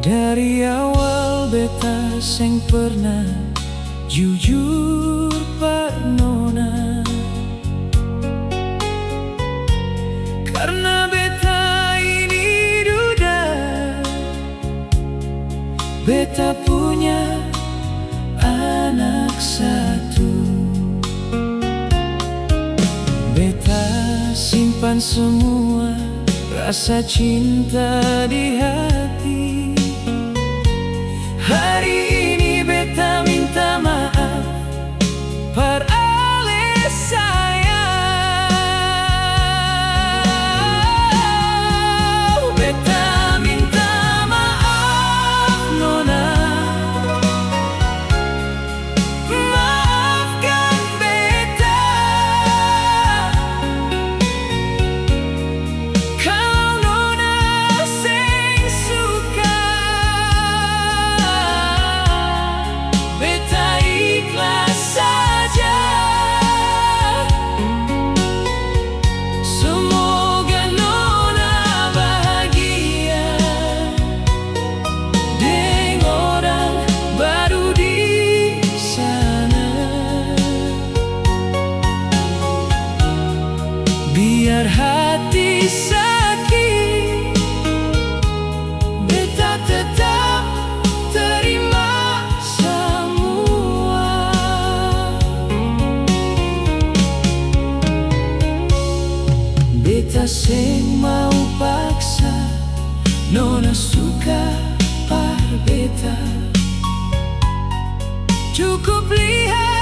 Dari awal beta seng pernah jujur par nona, karena beta ini duda. Beta punya anak satu. Beta simpan semua rasa cinta di hati. Hari ini beta minta maaf par ale sayang. Beta minta maaf nona, maafkan beta. Kalau nona seng suka, beta ikhlas saja. Semoga nona bahagia dengan orang baru di sana. Biar hati sakit, beta tetap terima semua. Beta seng mau paksa nona suka par beta. Cukup lihat